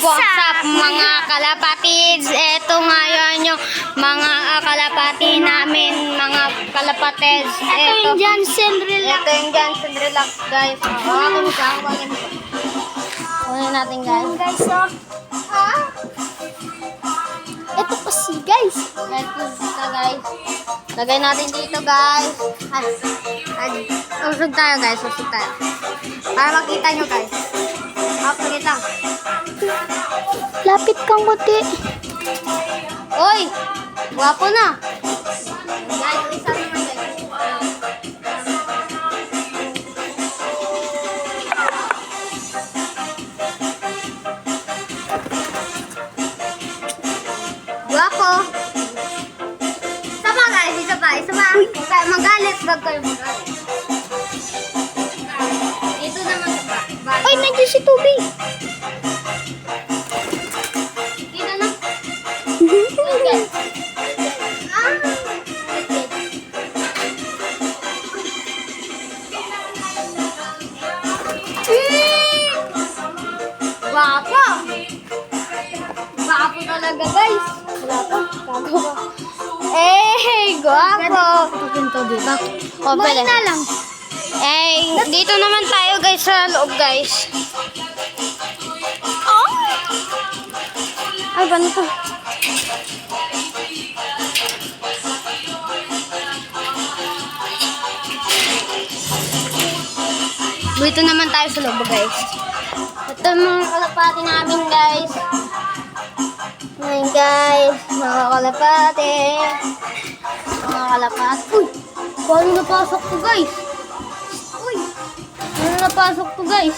What's up mga kalapatids? Ito ngayon yung mga kalapati namin, mga kalapatids. Ito yung Johnson Relax. Ito yung Johnson Relax, guys. Hawakin mo siya, hawakin mo. Kunin natin, guys. Ayan guys, oh. Ito pa si guys. Ito siya, guys. Lagay natin dito, guys. Usog tayo, guys. Usog tayo. Para makita nyo, guys. Wait lang. Lapit kang buti. Oy! Guwapo na. Guys, isa naman, guys. Guwapo. Isa pa, guys. Isa pa. Isa pa. Magalit. Wag kayo magalit. Dito naman sa ba. Ay, nandiyan si Tubi. Dito na. Okay. Guwapo! Guwapo talaga, guys. Wala pa. Gagawa. Guwapo! Pupunta dito. O, pwede. na lang. Dito naman tayo, guys, sa loob, guys. Oh? Ay, paano to? Dito naman tayo sa loob, guys. Ito ang mga kalapati namin, guys. Ayan, guys. Mga kalapati. Mga kalapati. Uy! Paano napasok to, guys? Uy! Paano napasok to, guys?